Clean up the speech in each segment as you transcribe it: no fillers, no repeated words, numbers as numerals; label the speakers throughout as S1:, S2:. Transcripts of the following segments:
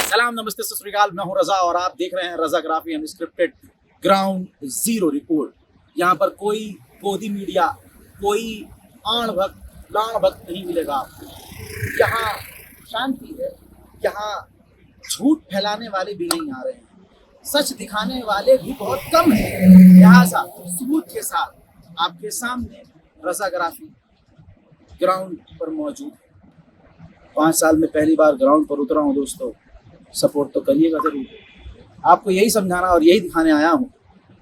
S1: सलाम नमस्ते सत श्री अकाल, मैं हूं रजा और आप देख रहे हैं रजाग्राफी अनस्क्रिप्टेड ग्राउंड जीरो रिपोर्ट। यहाँ पर कोई गोदी मीडिया, कोई आण भक्त लाण भक्त नहीं मिलेगा आपको। यहाँ शांति है, यहाँ झूठ फैलाने वाले भी नहीं आ रहे हैं, सच दिखाने वाले भी बहुत कम हैं। लिहाजा सबूत के साथ आपके सामने रजाग्राफी ग्राउंड पर मौजूद है। 5 साल में पहली बार ग्राउंड पर उतरा हूँ दोस्तों, सपोर्ट तो करिएगा जरूर। आपको यही समझाना और यही दिखाने आया हूँ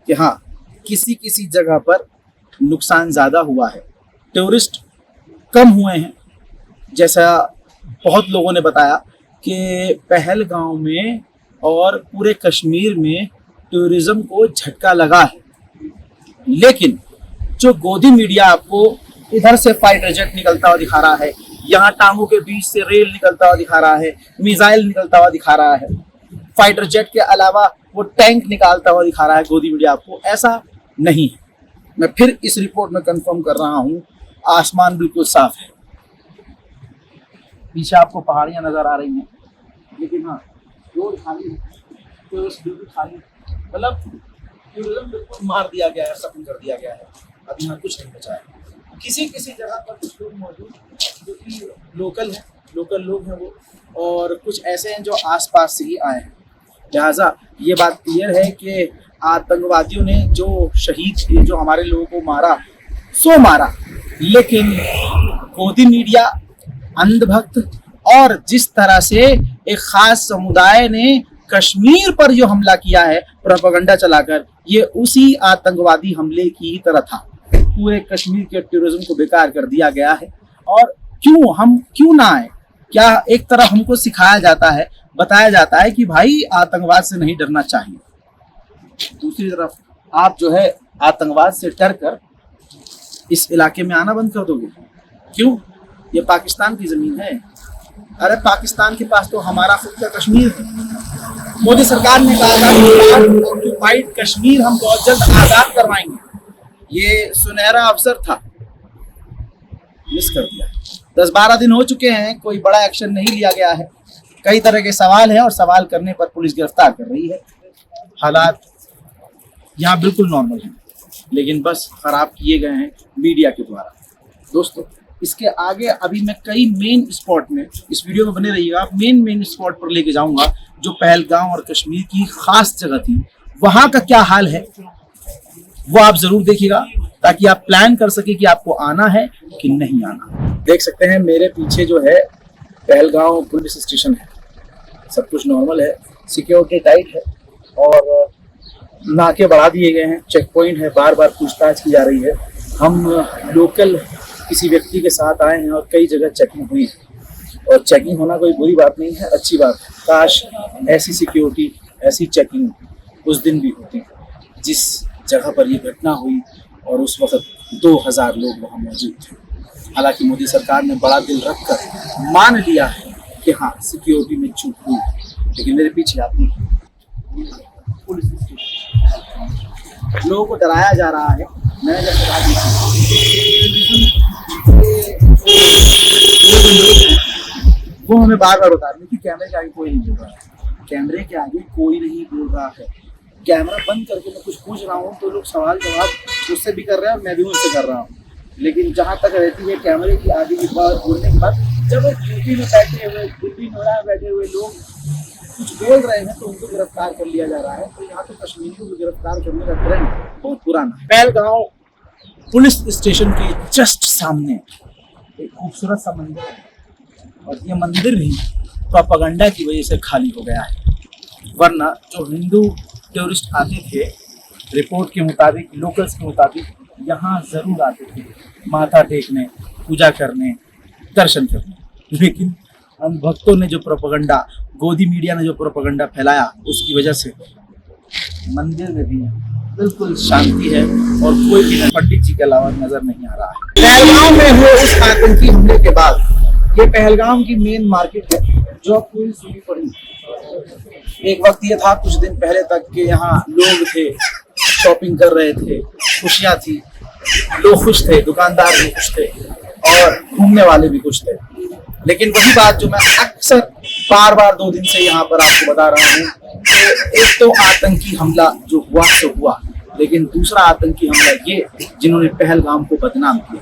S1: कि हाँ, किसी किसी जगह पर नुकसान ज़्यादा हुआ है, टूरिस्ट कम हुए हैं। जैसा बहुत लोगों ने बताया कि पहलगांव में और पूरे कश्मीर में टूरिज़्म को झटका लगा है, लेकिन जो गोदी मीडिया आपको इधर से फाइटर जेट निकलता हुआ दिखा रहा है, यहाँ टांगों के बीच से रेल निकलता हुआ दिखा रहा है, मिसाइल निकलता हुआ दिखा रहा है, फाइटर जेट के अलावा वो टैंक निकालता हुआ दिखा रहा है गोदी मीडिया आपको, ऐसा नहीं है। मैं फिर इस रिपोर्ट में कंफर्म कर रहा हूँ, आसमान बिल्कुल साफ है, पीछे आपको पहाड़ियाँ नजर आ रही हैं, लेकिन हाँ रोड खाली है, टूरिस्ट बिल्कुल खाली है। मतलब टूरिज्म बिल्कुल मार दिया गया है, खत्म कर दिया गया है। अब यहाँ कुछ नहीं बचा है। किसी किसी जगह पर कुछ लोग मौजूद जो कि लोकल हैं, लोकल लोग हैं वो, और कुछ ऐसे हैं जो आसपास से ही आए हैं। लिहाजा ये बात क्लियर है कि आतंकवादियों ने जो शहीद किए, जो हमारे लोगों को मारा सो मारा, लेकिन गोदी मीडिया, अंधभक्त और जिस तरह से एक खास समुदाय ने कश्मीर पर जो हमला किया है प्रोपेगेंडा चलाकर, ये उसी आतंकवादी हमले की ही तरह था। पूरे कश्मीर के टूरिज्म को बेकार कर दिया गया है। और क्यों ना आए? क्या एक तरफ हमको सिखाया जाता है, बताया जाता है कि भाई आतंकवाद से नहीं डरना चाहिए, दूसरी तरफ आप जो है आतंकवाद से डर कर इस इलाके में आना बंद कर दोगे। क्यों? ये पाकिस्तान की जमीन है। अरे पाकिस्तान के पास तो हमारा खुद का कश्मीर है। मोदी सरकार ने कहा था ऑक्युपाइड कश्मीर हम बहुत जल्द आजाद करवाएंगे, ये सुनहरा अवसर था, मिस कर दिया। 10-12 दिन हो चुके हैं, कोई बड़ा एक्शन नहीं लिया गया है। कई तरह के सवाल हैं और सवाल करने पर पुलिस गिरफ्तार कर रही है। हालात यहाँ बिल्कुल नॉर्मल हैं, लेकिन बस खराब किए गए हैं मीडिया के द्वारा। दोस्तों इसके आगे अभी मैं कई मेन स्पॉट में, इस वीडियो में बने रहिएगा, मेन स्पॉट पर लेके जाऊंगा जो पहलगाम और कश्मीर की खास जगह थी, वहाँ का क्या हाल है वो आप जरूर देखिएगा, ताकि आप प्लान कर सके कि आपको आना है कि नहीं आना। देख सकते हैं मेरे पीछे जो है पहलगाम पुलिस स्टेशन है, सब कुछ नॉर्मल है, सिक्योरिटी टाइट है और नाके बढ़ा दिए गए हैं, चेक पॉइंट है, बार बार पूछताछ की जा रही है। हम लोकल किसी व्यक्ति के साथ आए हैं और कई जगह चेकिंग हुई है, और चेकिंग होना कोई बुरी बात नहीं है, अच्छी बात है। काश ऐसी सिक्योरिटी, ऐसी चेकिंग उस दिन भी होती जिस जगह पर ये घटना हुई, और उस वक्त 2000 लोग वहाँ मौजूद थे। हालांकि मोदी सरकार ने बड़ा दिल रखकर मान लिया है कि हाँ सिक्योरिटी में चूक हुई, लेकिन मेरे पीछे आती पुलिस स्टेशन, लोगों को डराया जा रहा है। मैंने जैसे वो हमें बार बार बता रहे हैं कि कैमरे के आगे कोई नहीं बोल रहा है, कैमरे के आगे कोई नहीं बोल रहा है। कैमरा बंद करके मैं कुछ पूछ रहा हूँ तो लोग सवाल जवाब मुझसे भी कर रहे हैं और मैं भी उनसे कर रहा हूँ, लेकिन जहाँ तक रहती है कैमरे की आगे की बात बोलने के बाद, जब वो ड्यूटी में बैठे हुए, ड्यूटी में बैठे हुए लोग कुछ बोल रहे हैं तो उनको गिरफ्तार कर लिया जा रहा है। तो यहाँ तो कश्मीरियों को गिरफ्तार करने का ट्रेंड बहुत पुराना है। पहलगाम पुलिस स्टेशन के जस्ट सामने एक खूबसूरत सा मंदिर है, और ये मंदिर भी प्रोपेगेंडा की वजह से खाली हो गया है, वरना जो हिंदू टूरिस्ट आते थे, रिपोर्ट के मुताबिक, लोकल्स के मुताबिक, यहाँ ज़रूर आते थे माथा टेकने, पूजा करने, दर्शन करने। लेकिन हम भक्तों ने जो प्रोपेगेंडा, गोदी मीडिया ने जो प्रोपेगेंडा फैलाया, उसकी वजह से मंदिर में भी बिल्कुल शांति है और कोई भी पंडित जी के अलावा नजर नहीं आ रहा है। पहलगाम में हुए उस आतंकी हमले के बाद ये पहलगाम की मेन मार्केट है जो अब पूरी सूखी पड़ी। एक वक्त ये था कुछ दिन पहले तक कि यहाँ लोग थे, शॉपिंग कर रहे थे, खुशियाँ थी, लोग खुश थे, दुकानदार भी खुश थे और घूमने वाले भी खुश थे। लेकिन वही बात जो मैं अक्सर बार बार 2 दिन से यहाँ पर आपको बता रहा हूँ कि एक तो आतंकी हमला जो हुआ सो हुआ, लेकिन दूसरा आतंकी हमला ये जिन्होंने पहलगाम को बदनाम किया।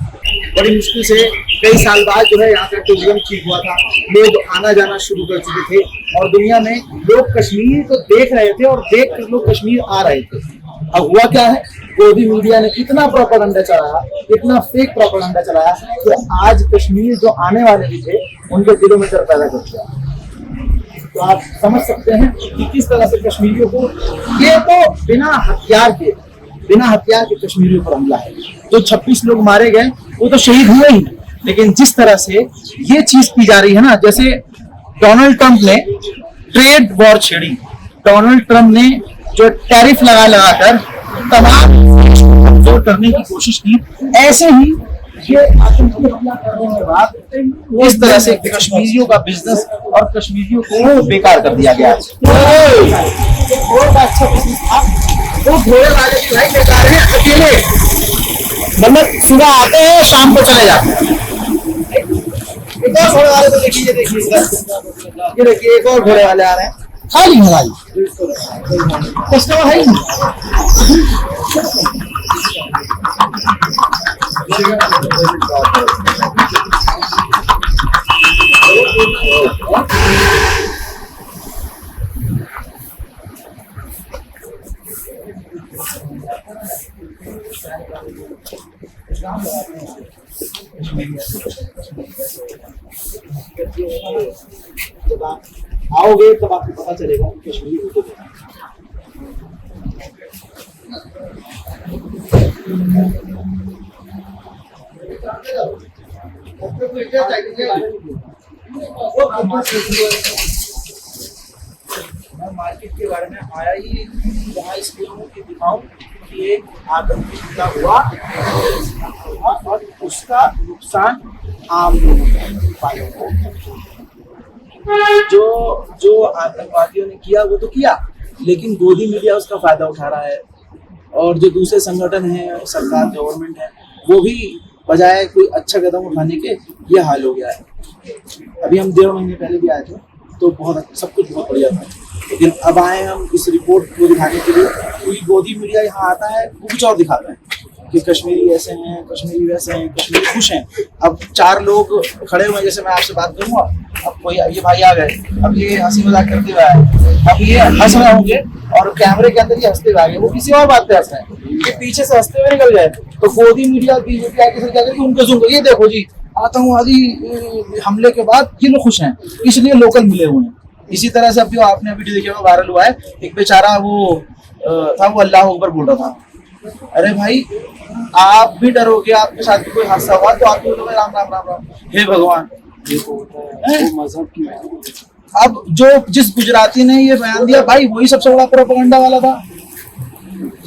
S1: बड़ी मुश्किल से कई साल बाद जो है यहाँ का टूरिज्म ठीक हुआ था, लोग आना जाना शुरू कर चुके थे और दुनिया में लोग कश्मीर को देख रहे थे और देख कर लोग कश्मीर आ रहे थे। अब हुआ क्या है, गोदी मीडिया ने इतना प्रोपेगेंडा चलाया, इतना फेक प्रोपेगेंडा चलाया कि आज कश्मीर जो आने वाले भी थे उनके दिलों में डर पैदा कर दिया। तो आप समझ सकते हैं कि किस तरह से कश्मीरियों को, ये तो बिना हथियार के कश्मीरियों पर हमला है। तो 26 लोग मारे गए वो तो शहीद हुए ही, लेकिन जिस तरह से ये चीज की जा रही है ना, जैसे डोनाल्ड ट्रंप ने ट्रेड वॉर छेड़ी, डोनाल्ड ट्रंप ने जो टैरिफ लगाकर तमाम कमजोर करने की कोशिश की, ऐसे ही ये आतंकी हमला करने के बाद इस तरह से कश्मीरियों का बिजनेस और कश्मीरियों को बेकार कर दिया गया। अच्छा बिजनेस था, वो घोड़े वाले भी भाई बेकार है, अकेले मतलब सुबह आते हैं शाम को चले जाते हैं। एक और घोड़े वाले को देखिए, ये देखिए एक और घोड़े वाले आ रहे हैं, खाली है भाई, कस्टमर है ही नहीं। जब आप आओगे तब आपको पता चलेगा कि कश्मीर को मैं मार्केट के बारे में आया ही वहाँ इसलिए हूँ कि दिखाऊं कि एक आतंकी हमला हुआ और उसका नुकसान आम लोगों को, जो आतंकवादियों ने किया वो तो किया, लेकिन गोदी मीडिया उसका फायदा उठा रहा है और जो दूसरे संगठन हैं, सरकार गवर्नमेंट है, वो भी बजाय कोई अच्छा कदम उठाने के ये हाल हो गया है। अभी हम 1.5 महीने पहले भी आए थे तो बहुत सब कुछ बहुत बढ़िया था, लेकिन अब आए हम इस रिपोर्ट को दिखाने के लिए, क्योंकि गोदी मीडिया यहाँ आता है वो कुछ और दिखाता है कि कश्मीरी ऐसे हैं, कश्मीरी वैसे हैं, कश्मीरी खुश हैं। अब 4 लोग खड़े हुए, जैसे मैं आपसे बात करूँगा, अब कोई ये भाई आ गए, अब ये हंसी मजाक करते हुए आए, अब ये हंस रहे होंगे और कैमरे के अंदर ये हंसते हुए आ गए, वो किसी और बात पे हंस रहे हैं, ये पीछे से हंसते हुए निकल गए। तो गोदी मीडिया बीजेपी आगे से क्या करेगी, उनको सुन, ये देखो जी आतंकवादी हमले के बाद ये लोग खुश हैं, इसलिए लोकल मिले हुए हैं। इसी तरह से अभी आपने वीडियो देखा वायरल हुआ है, एक बेचारा वो था, वो अल्लाह अकबर बोल रहा था। अरे भाई आप भी डरोगे, आपके साथ भी कोई हादसा हुआ तो आप भी बोलोगे राम राम राम राम, हे भगवान। मजहब की अब जो जिस गुजराती ने ये बयान दिया भाई, वही सबसे बड़ा प्रोपेगेंडा वाला था।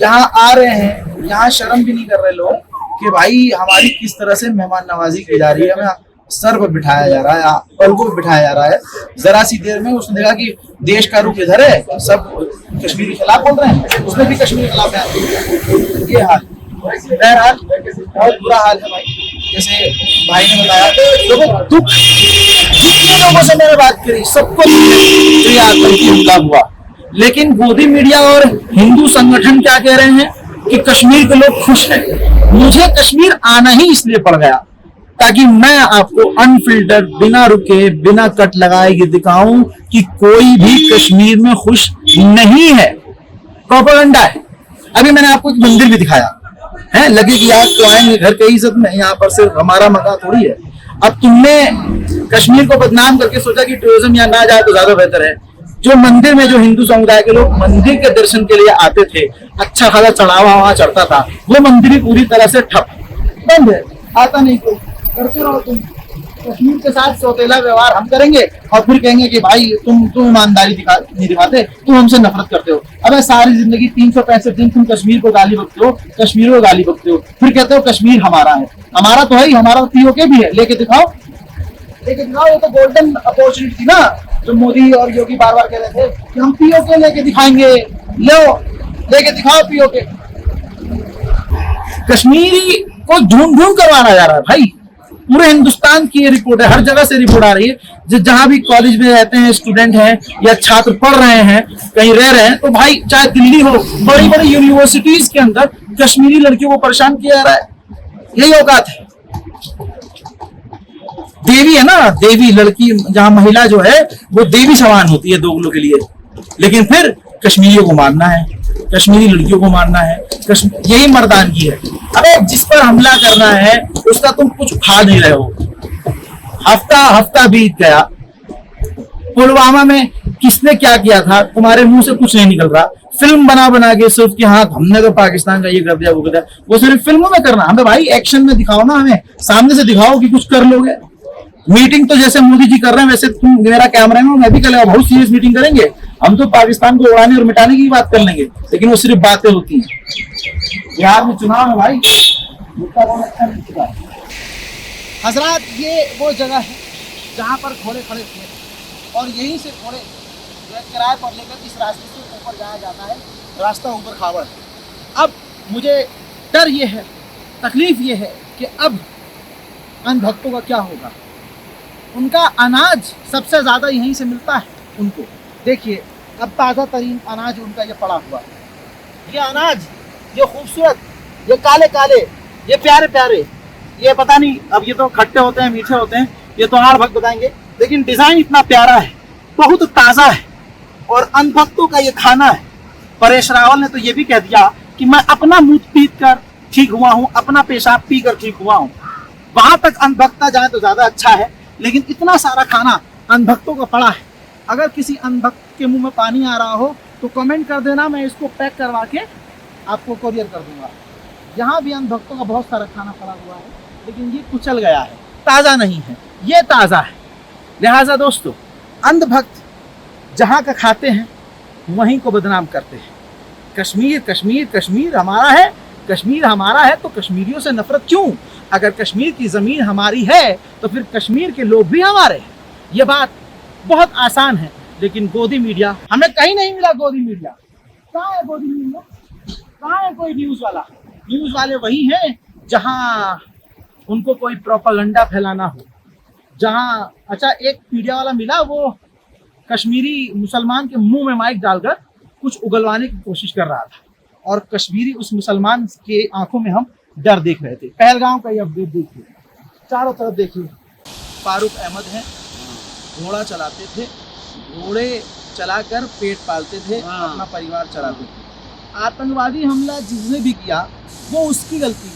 S1: यहाँ आ रहे हैं, यहाँ शर्म भी नहीं कर रहे लोग कि भाई हमारी किस तरह से मेहमान नवाजी की जा रही है, हमें सर पर बिठाया जा रहा है, पलकों पर बिठाया जा रहा है। जरा सी देर में उसने देखा कि देश का रुख इधर है, सब कश्मीर के खिलाफ बोल रहे हैं, उसने भी कश्मीर के खिलाफ बयान दिया। ये हाल, बहरहाल बहुत बुरा हाल है भाई। जैसे भाई ने बताया, लोगों दुख, जितने लोगों से मैंने बात करी सबको जो ये आतंकी हमला हुआ, लेकिन गोदी मीडिया और हिंदू संगठन क्या कह रहे हैं कि कश्मीर के लोग खुश हैं। मुझे कश्मीर आना ही इसलिए पड़ गया ताकि मैं आपको अनफिल्टर, बिना रुके, बिना कट लगाए ये दिखाऊं कि कोई भी कश्मीर में खुश नहीं है, प्रोपेगेंडा है। अभी मैंने आपको एक मंदिर भी दिखाया है, लगे कि यार तो आएंगे घर की इज्जत में, यहाँ पर सिर्फ हमारा मकान थोड़ी है। अब तुमने कश्मीर को बदनाम करके सोचा कि टूरिज्म यहाँ ना जाए तो ज्यादा बेहतर है। जो मंदिर में जो हिंदू समुदाय के लोग मंदिर के दर्शन के लिए आते थे, अच्छा खासा चढ़ावा वहां चढ़ता था, वो मंदिर भी पूरी तरह से ठप बंद है, आता नहीं कोई। करते रहो तुम, कश्मीर के साथ सौतेला व्यवहार हम करेंगे और फिर कहेंगे कि भाई तुम ईमानदारी नहीं दिखाते, तुम हमसे नफरत करते हो। अबे सारी जिंदगी 365 दिन तुम कश्मीर को गाली बकते हो, कश्मीर को गाली बकते हो, फिर कहते हो कश्मीर हमारा है। हमारा तो है ही, हमारा पीओके भी है, लेके दिखाओ, लेके दिखाओ। ये तो गोल्डन अपॉर्चुनिटी थी ना, जो मोदी और योगी बार बार कह रहे थे कि हम पीओके लेके दिखाएंगे, लो लेके दिखाओ पीओके। कश्मीरी को ढूंढ करवाना जा रहा है भाई, पूरे हिंदुस्तान की ये रिपोर्ट है, हर जगह से रिपोर्ट आ रही है। जहां भी कॉलेज में रहते हैं स्टूडेंट हैं या छात्र पढ़ रहे हैं, कहीं रह रहे हैं, तो भाई चाहे दिल्ली हो, बड़ी बड़ी यूनिवर्सिटीज के अंदर कश्मीरी लड़कियों को परेशान किया जा रहा है। यही औकात है। देवी है ना, देवी लड़की, जहां महिला जो है वो देवी समान होती है दोगलों के लिए, लेकिन फिर कश्मीरियों को मारना है, कश्मीरी लड़कियों को मारना है, यही मर्दानगी है। अबे जिस पर हमला करना है उसका तुम कुछ उखाड़ नहीं रहे हो। हफ्ता बीत गया, पुलवामा में किसने क्या किया था तुम्हारे मुंह से कुछ नहीं निकल रहा। फिल्म बना के सिर्फ कि हाँ हमने तो पाकिस्तान का ये कर दिया वो कर दिया, वो सिर्फ फिल्मों में करना। हमें भाई एक्शन में दिखाओ ना, हमें सामने से दिखाओ कि कुछ कर लोगे। मीटिंग तो जैसे मोदी जी कर रहे हैं वैसे तुम, मेरा कैमरा में मैं भी कर लेगा, बहुत सीरियस मीटिंग करेंगे हम तो, पाकिस्तान को उड़ाने और मिटाने की बात कर लेंगे, लेकिन वो सिर्फ बातें होती हैं। बिहार में चुनाव है भाई, हजरात ये वो जगह है जहाँ पर घोड़े खड़े थे और यहीं से घोड़े किराए पर लेकर इस रास्ते से ऊपर जाया जाता है। रास्ता ऊपर खावड़ है। अब मुझे डर ये है, तकलीफ ये है कि अब अन्य भक्तों का क्या होगा। उनका अनाज सबसे ज़्यादा यहीं से मिलता है उनको। देखिए अब ताज़ा तरीन अनाज उनका ये पड़ा हुआ है, ये अनाज, ये खूबसूरत, ये काले काले, ये प्यारे प्यारे, ये पता नहीं अब ये तो खट्टे होते हैं मीठे होते हैं, ये तो आड़ भक्त बताएंगे, लेकिन डिज़ाइन इतना प्यारा है, बहुत ताज़ा है और अनभक्तों का ये खाना है। परेश रावल ने तो ये भी कह दिया कि मैं अपना मूत पीट कर ठीक हुआ हूँ, अपना पेशाब पी कर ठीक हुआ हूँ। वहां तक अनभक्ता जाए तो ज्यादा अच्छा है, लेकिन इतना सारा खाना अनभक्तों का पड़ा है। अगर किसी अनभक्त के मुंह में पानी आ रहा हो तो कमेंट कर देना, मैं इसको पैक करवा के आपको कोरियर कर दूंगा। यहाँ भी अनभक्तों का बहुत सारा खाना पड़ा हुआ है, लेकिन ये कुचल गया है, ताज़ा नहीं है, ये ताज़ा है। लिहाजा दोस्तों, अंधभक्त जहाँ का खाते हैं वहीं को बदनाम करते हैं। कश्मीर कश्मीर कश्मीर हमारा है, कश्मीर हमारा है, तो कश्मीरियों से नफरत क्यों? अगर कश्मीर की ज़मीन हमारी है तो फिर कश्मीर के लोग भी हमारे हैं। ये बात बहुत आसान है, लेकिन गोदी मीडिया, हमें कहीं नहीं मिला गोदी मीडिया। कहाँ है गोदी मीडिया? कहाँ है कोई न्यूज़ वाला? न्यूज़ वाले वही हैं जहाँ उनको कोई प्रोपेगेंडा फैलाना हो। जहाँ अच्छा एक मीडिया वाला मिला, वो कश्मीरी मुसलमान के मुंह में माइक डालकर कुछ उगलवाने की कोशिश कर रहा था और कश्मीरी उस मुसलमान के आंखों में हम डर देख रहे थे। पहलगाम का ये अपडेट देखिए, चारों तरफ देखिए। फारूक अहमद हैं, घोड़ा चलाते थे, घोड़े चलाकर पेट पालते थे, अपना परिवार चलाते थे। आतंकवादी हमला जिसने भी किया वो उसकी गलती,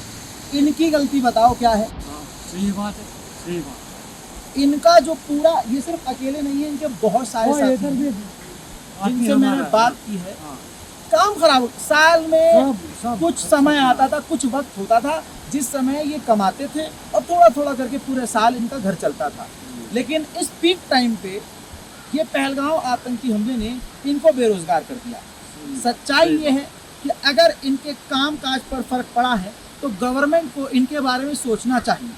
S1: इनकी गलती बताओ क्या है?
S2: सही बात है, सही बात।
S1: इनका जो पूरा, ये सिर्फ अकेले नहीं है, इनके बहुत सारे साथी हैं जिनसे मैंने बात की है। काम खराब, साल में कुछ समय आता था, कुछ वक्त होता था जिस समय ये कमाते थे और थोड़ा थोड़ा करके पूरे साल इनका घर चलता था। लेकिन इस पीक टाइम पे ये पहलगाम आतंकी हमले ने इनको बेरोजगार कर दिया। सच्चाई ये है कि अगर इनके काम काज पर फर्क पड़ा है तो गवर्नमेंट को इनके बारे में सोचना चाहिए,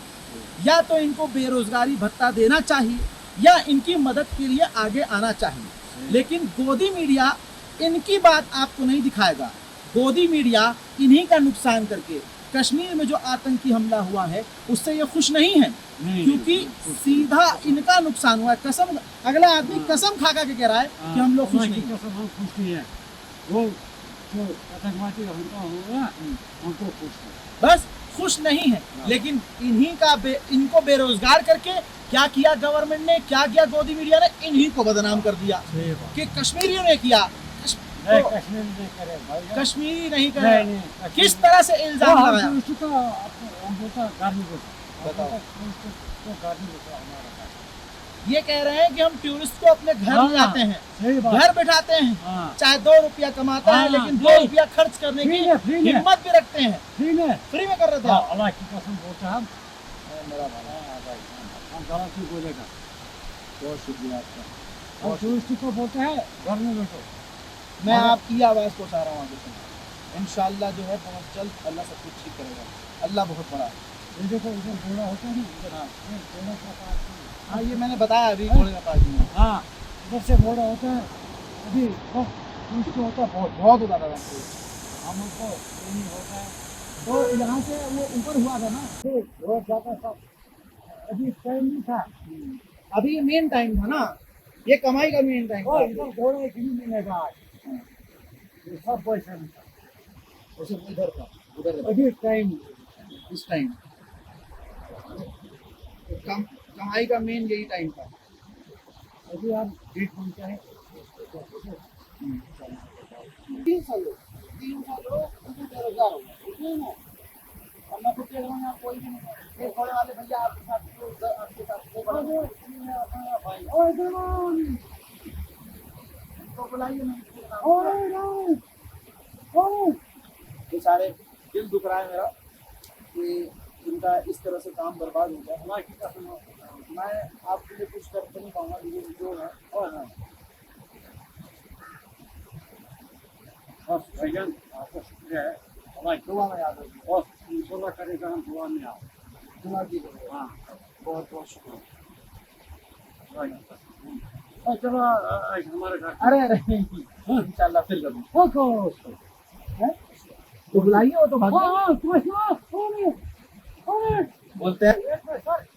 S1: या तो इनको बेरोजगारी भत्ता देना चाहिए या इनकी मदद के लिए आगे आना चाहिए। लेकिन गोदी मीडिया इनकी बात आपको नहीं दिखाएगा। गोदी मीडिया इन्हीं का नुकसान करके कश्मीर में जो आतंकी हमला हुआ है उससे ये खुश नहीं है, क्योंकि सीधा इनका नुकसान हुआ है। कसम, अगला आदमी कसम खा के कह रहा है कि हम लोग खुश नहीं है,
S2: वो जो आतंकवादी हमला हुआ उनको खुश है,
S1: बस खुश नहीं है। लेकिन इन्हीं का इनको बेरोजगार करके क्या किया गवर्नमेंट ने, क्या किया गोदी मीडिया ने? इन्हीं को बदनाम कर दिया कि कश्मीरियों ने किया। कश्मीरी नहीं करे, किस तरह से इल्जाम लगाया? ये कह रहे हैं कि हम टूरिस्ट को अपने घर ले जाते हैं, घर बैठाते हैं, चाहे 2 रुपया कमाता है लेकिन 2 रुपया खर्च करने की हिम्मत भी रखते हैं। फ्री में कर रहे थे।
S2: अल्लाह की कसम बोलते हैं, मेरा हम गलत ही बोलेगा। बहुत शुक्रिया आपका। और टूरिस्ट को बोलते हैं घर में बैठो।
S1: मैं आपकी आवाज़ पहुँचा रहा हूँ आगे से। इंशाल्लाह जो है बहुत जल्द अल्लाह सब कुछ ठीक करेगा। अल्लाह बहुत बड़ा है।
S2: ये देखो इधर घोड़ा होता है ना, घोड़ा का पास।
S1: हाँ ये मैंने बताया अभी, घोड़े का पास में।
S2: हाँ इधर से घोड़ा होता है, अभी टूरिस्ट होता है बहुत
S1: बहुत होता था
S2: हम उनको नहीं होता है। तो यहाँ से वो ऊपर हुआ था ना, रोड जाता सब अभी टाइम नहीं था।
S1: अभी ये मेन टाइम था ना, ये कमाई का मेन टाइम
S2: और
S1: था।
S2: इधर घोड़े की नहीं मिलेगा आज। ये सब पैसा नहीं था।
S1: उसे इधर था, उधर था,
S2: अभी टाइम
S1: इस टाइम कमाई का मेन यही टाइम था।
S2: अभी आप डेट पहुंचा है।
S1: 300 लोग, 300 लोग, मुझे बेरोजगार हो गए, ठीक है ना। और मैं फिर देख रहा हूँ कोई भी नहीं है। एक घोड़े वाले भैया आपके साथ आपके साथ वो बड़ा भाई तो बुलाइए नहीं। बेचारे दिल दुख रहा है मेरा कि इनका इस तरह से काम बर्बाद हो गया। मैं आपके लिए कुछ कर नहीं पाऊंगा, लेकिन जो है और है।
S2: बस भैया आपका शुक्रिया है। हमारी
S1: दुआ में याद रखिए,
S2: बहुत इंशाल्लाह करेगा, हम दुआ में आप।
S1: दुआ कीजिए।
S2: हाँ
S1: बहुत बहुत शुक्रिया।
S2: और चलो आज हमारे घर
S1: अरे अरे इंशाल्लाह फिर कभी
S2: वो कौन है उसको? हैं?
S1: तो बुलाइए, वो तो भाग गया।
S2: हाँ तुम्हें
S1: बोलते हैं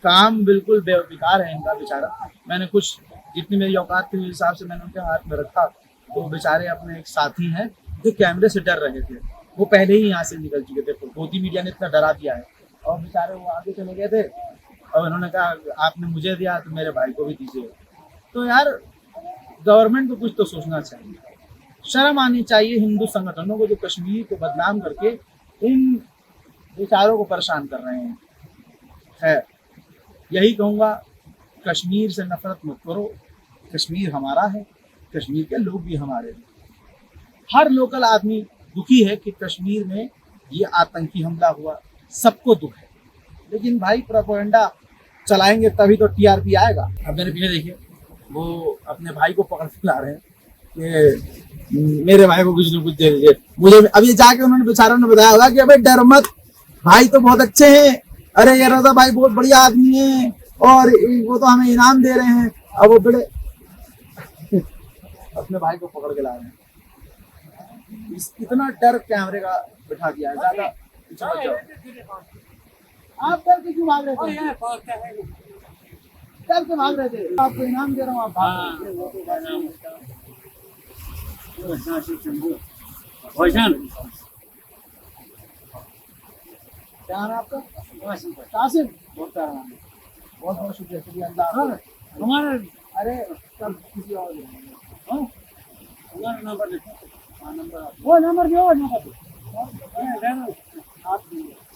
S1: काम बिल्कुल बेकार है इनका बेचारा। मैंने कुछ जितनी मेरी औकात थी उस हिसाब से मैंने उनके हाथ में रखा। तो बेचारे अपने एक साथी हैं जो कैमरे से डर रहे थे, वो पहले ही यहाँ से निकल चुके थे। मोदी मीडिया ने इतना डरा दिया है और बेचारे वो आगे चले गए थे और उन्होंने कहा आपने मुझे दिया तो मेरे भाई को भी दीजिए। तो यार गवर्नमेंट को कुछ तो सोचना चाहिए, शर्म आनी चाहिए हिंदू संगठनों को जो कश्मीर को बदनाम करके इन बेचारों को परेशान कर रहे हैं। है यही कहूँगा, कश्मीर से नफरत मत करो। कश्मीर हमारा है, कश्मीर के लोग भी हमारे हैं। हर लोकल आदमी दुखी है कि कश्मीर में ये आतंकी हमला हुआ, सबको दुख है। लेकिन भाई प्रोपेगेंडा चलाएंगे तभी तो टीआरपी आएगा। अब मेरे पीछे देखिए, वो अपने भाई को पकड़ के ला रहे हैं कि मेरे भाई को कुछ न कुछ दे दीजिए मुझे। अब ये जाके उन्होंने बेचारों ने बताया होगा कि अबे डर मत, भाई तो बहुत अच्छे हैं, अरे ये रजा भाई बहुत बढ़िया आदमी है और वो तो हमें इनाम दे रहे हैं। अब वो बड़े अपने भाई को पकड़ के ला रहे हैं। इतना डर कैमरे का बिठा दिया है, ज्यादा पीछे मत जाओ। आप डर के क्यों भाग रहे थे? डर के भाग रहे थे? आपको इनाम दे रहा हूँ, आप भाग रहे थे।
S2: भाईजान
S1: क्या नाम है आपका? कासिम। बहुत प्यारा नाम है, बहुत बहुत शुक्रिया। शुक्रिया अल्लाह।
S2: हमारे
S1: अरे कल किसी और
S2: हमारा नंबर लिखो।
S1: हाँ नंबर
S2: वो नंबर दो नंबर
S1: आप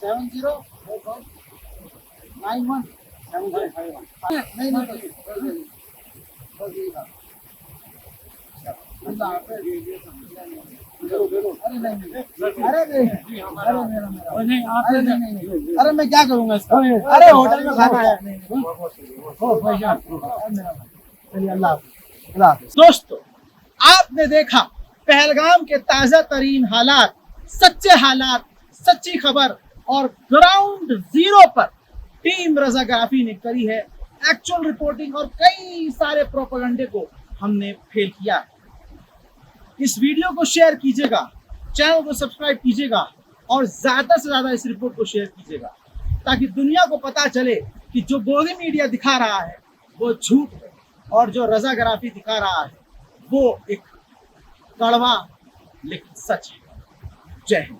S1: 7091 नहीं बस यही था। अल्लाह हाफ़िज़। अरे नहीं, अरे नहीं, अरे मेरा
S2: नहीं आप
S1: अरे नहीं, अरे मैं क्या करूँगा इसका? अरे होटल में खाना है। चलिए अल्लाह हाफ़िज़। दोस्तों आपने देखा पहलगाम के ताज़ा तरीन हालात, सच्चे हालात, सच्ची खबर और ग्राउंड जीरो पर टीम रज़ाग्राफ़ी ने करी है एक्चुअल रिपोर्टिंग और कई सारे प्रोपेगेंडे को हमने फेल किया है। इस वीडियो को शेयर कीजिएगा, चैनल को सब्सक्राइब कीजिएगा और ज़्यादा से ज़्यादा इस रिपोर्ट को शेयर कीजिएगा ताकि दुनिया को पता चले कि जो मोदी मीडिया दिखा रहा है वो झूठ है और जो रज़ाग्राफ़ी दिखा रहा है वो एक कड़वा लेकिन सच है। जय हिंद।